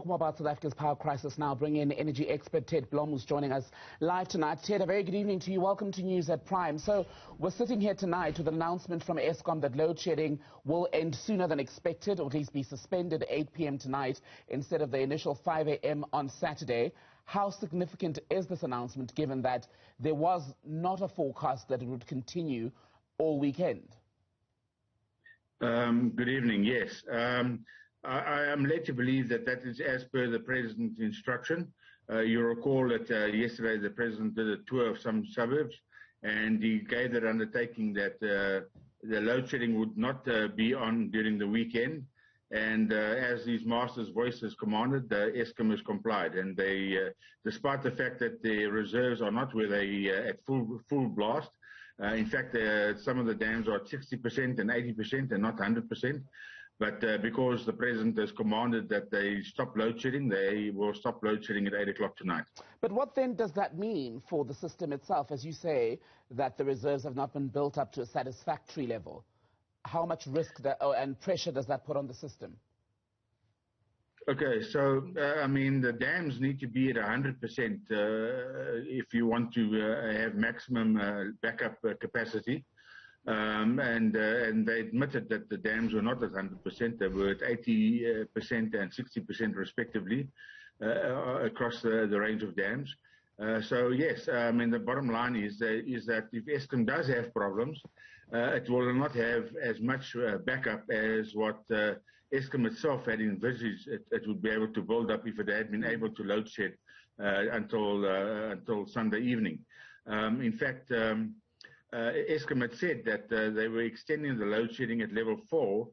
talk more about South Africa's power crisis now. Bring in energy expert Ted Blom, who's joining us live tonight. Ted, a very good evening to you. Welcome to News at Prime. So we're sitting here tonight with an announcement from Eskom that load shedding will end sooner than expected, or at least be suspended at 8 p.m. tonight instead of the initial 5 a.m. on Saturday. How significant is this announcement, given that there was not a forecast that it would continue all weekend? Good evening. Yes. I am led to believe that that is as per the President's instruction. You recall that yesterday the President did a tour of some suburbs and he gave that undertaking that the load shedding would not be on during the weekend. And as his master's voice has commanded, the Eskom has complied. And they, despite the fact that the reserves are not where they at full blast, in fact, some of the dams are at 60% and 80% and not 100%. But because the President has commanded that they stop load shedding, they will stop load shedding at 8 o'clock tonight. But what then does that mean for the system itself? As you say, that the reserves have not been built up to a satisfactory level. How much risk and pressure does that put on the system? Okay, so, I mean, the dams need to be at 100% if you want to have maximum backup capacity. And they admitted that the dams were not at 100%. They were at 80% and 60% respectively across the range of dams. So, yes, I mean, the bottom line is that if Eskom does have problems, it will not have as much backup as what Eskom itself had envisaged it would be able to build up if it had been able to load shed until Sunday evening. In fact, Eskom had said that they were extending the load shedding at level 4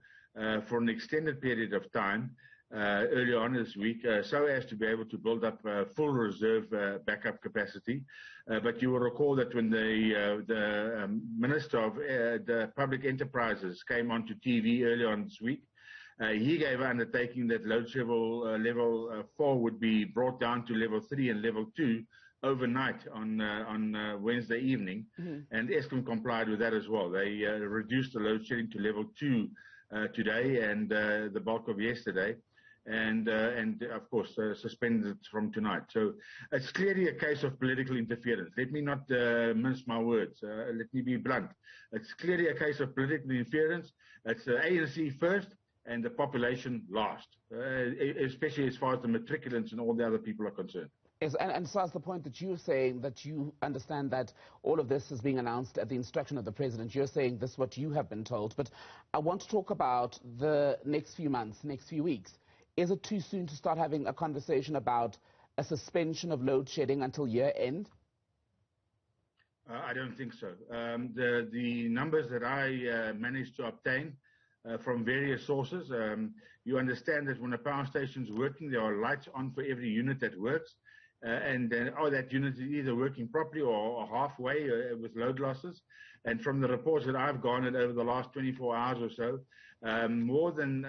for an extended period of time early on this week, so as to be able to build up full reserve backup capacity. But you will recall that when the Minister of the Public Enterprises came onto TV earlier on this week, he gave an undertaking that load level 4 would be brought down to level 3 and level 2 overnight on Wednesday evening, and Eskom complied with that as well. They reduced the load shedding to level 2 today and the bulk of yesterday, and of course suspended it from tonight. So it's clearly a case of political interference. Let me not mince my words. Let me be blunt. It's clearly a case of political interference. It's the ANC first and the population last, especially as far as the matriculants and all the other people are concerned. Yes, and so that's the point that you're saying, that you understand that all of this is being announced at the instruction of the President. You're saying this is what you have been told. But I want to talk about the next few months, next few weeks. Is it too soon to start having a conversation about a suspension of load shedding until year end? I don't think so. The numbers that I managed to obtain from various sources, you understand that when a power station is working, there are lights on for every unit that works. And then, that unit is either working properly or halfway with load losses. And from the reports that I've garnered over the last 24 hours or so, more than,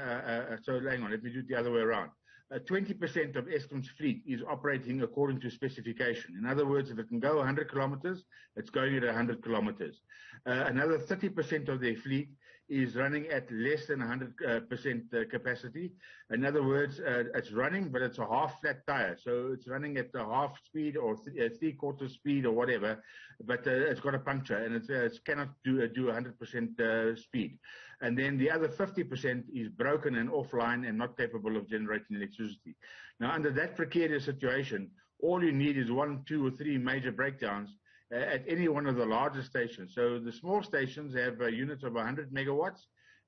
so hang on, let me do it the other way around. 20% of Eskom's fleet is operating according to specification. In other words, if it can go 100 kilometers, it's going at 100 kilometers. Another 30% of their fleet is running at less than 100% capacity. In other words, it's running, but it's a half flat tire. So it's running at the half speed or three-quarter speed or whatever, but it's got a puncture and it cannot do 100% speed. And then the other 50% is broken and offline and not capable of generating electricity. Now, under that precarious situation, all you need is 1, 2, or 3 major breakdowns at any one of the larger stations. So the small stations have units of 100 megawatts,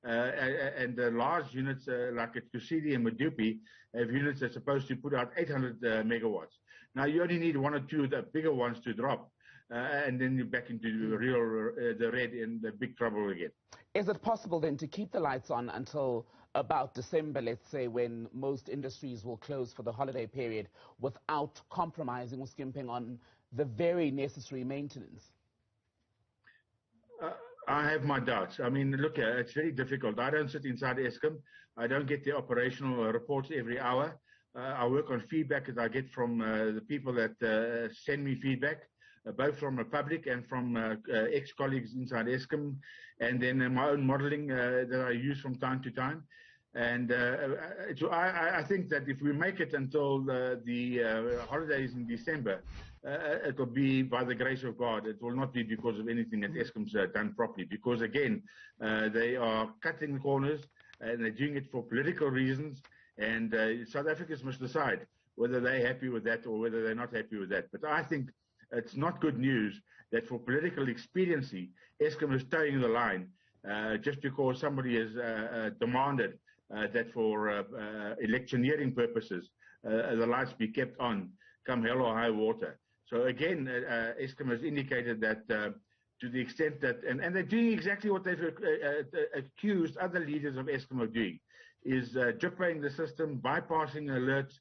and the large units like at Kusile and Medupi have units that are supposed to put out 800 megawatts. Now you only need 1 or 2 of the bigger ones to drop, and then you're back into the red and the big trouble again. Is it possible then to keep the lights on until about December, let's say, when most industries will close for the holiday period, without compromising or skimping on the very necessary maintenance? I have my doubts. I mean, look, it's very difficult. I don't sit inside Eskom. I don't get the operational reports every hour. I work on feedback that I get from the people that send me feedback, both from the public and from ex-colleagues inside Eskom, and then my own modeling that I use from time to time. And I think that if we make it until the holidays in December, it will be by the grace of God. It will not be because of anything that Eskom's done properly. Because again, they are cutting corners and they're doing it for political reasons. And South Africans must decide whether they're happy with that or whether they're not happy with that. But I think it's not good news that for political expediency, Eskom is towing the line just because somebody has demanded that for electioneering purposes, the lights be kept on come hell or high water. So again, Eskom has indicated that to the extent that, and they're doing exactly what they've accused other leaders of Eskom of doing, is drip-paying the system, bypassing alerts,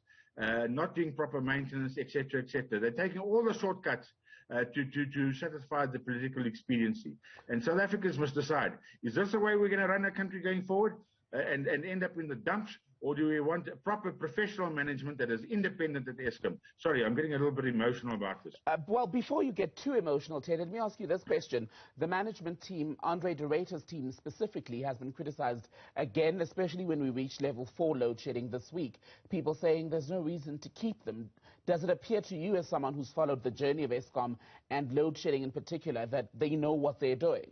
not doing proper maintenance, etc., etc. They're taking all the shortcuts to satisfy the political expediency. And South Africans must decide, is this the way we're going to run our country going forward and end up in the dumps? Or do we want a proper professional management that is independent at Eskom? Sorry, I'm getting a little bit emotional about this. Well, before you get too emotional, Ted, let me ask you this question. The management team, Andre Du Rutyer's team specifically, has been criticized again, especially when we reach level 4 load shedding this week. People saying there's no reason to keep them. Does it appear to you, as someone who's followed the journey of Eskom and load shedding in particular, that they know what they're doing?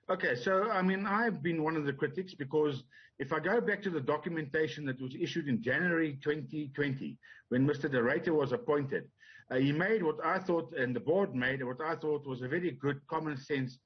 Okay, so, I mean, I've been one of the critics because if I go back to the documentation that was issued in January 2020, when Mr. Du Rutyer was appointed, he made what I thought, and the board made what I thought was a very good common sense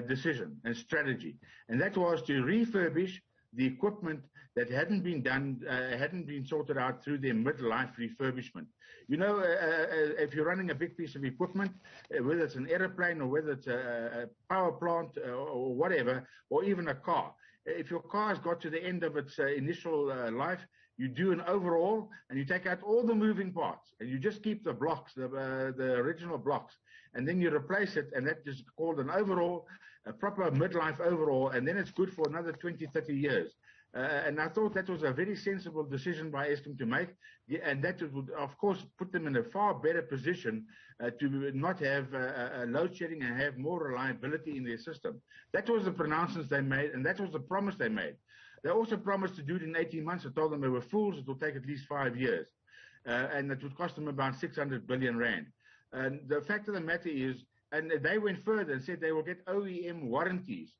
decision and strategy. And that was to refurbish the equipment that hadn't been done, hadn't been sorted out through their midlife refurbishment. You know, if you're running a big piece of equipment, whether it's an aeroplane or whether it's a power plant or whatever, or even a car, if your car's got to the end of its initial life, you do an overhaul and you take out all the moving parts and you just keep the blocks, the original blocks, and then you replace it, and that is called an overhaul, a proper midlife overhaul, and then it's good for another 20, 30 years. And I thought that was a very sensible decision by Eskom to make, and that would, of course, put them in a far better position to not have load shedding and have more reliability in their system. That was the pronouncements they made, and that was the promise they made. They also promised to do it in 18 months. I told them they were fools. It will take at least 5 years, and it would cost them about 600 billion rand. And the fact of the matter is, and they went further and said they will get OEM warranties,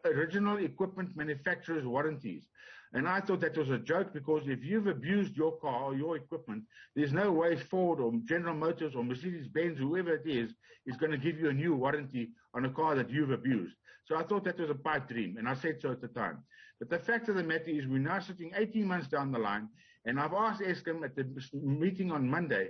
original equipment manufacturers warranties. And I thought that was a joke, because if you've abused your car or your equipment, there's no way Ford or General Motors or Mercedes-Benz, whoever it is going to give you a new warranty on a car that you've abused. So I thought that was a pipe dream, and I said so at the time. But the fact of the matter is, we're now sitting 18 months down the line, and I've asked Eskom at the meeting on Monday,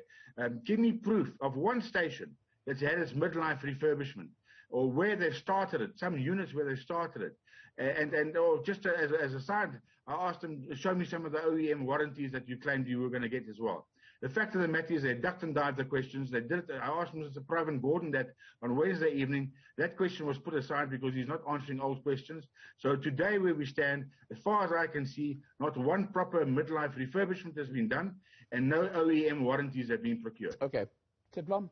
give me proof of one station that's had its midlife refurbishment, or where they've started it, some units where they started it. Or just as a side, I asked them, show me some of the OEM warranties that you claimed you were going to get as well. The fact of the matter is, they ducked and dived the questions. They did it. I asked Mr. Pravin Gordon that on Wednesday evening. That question was put aside because he's not answering old questions. So today, where we stand, as far as I can see, not one proper midlife refurbishment has been done, and no OEM warranties have been procured. Okay. Ted Blom?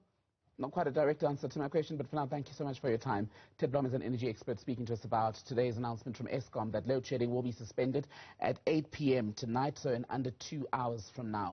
Not quite a direct answer to my question, but for now, thank you so much for your time. Ted Blom is an energy expert speaking to us about today's announcement from Eskom that load shedding will be suspended at 8 p.m. tonight, so in under 2 hours from now.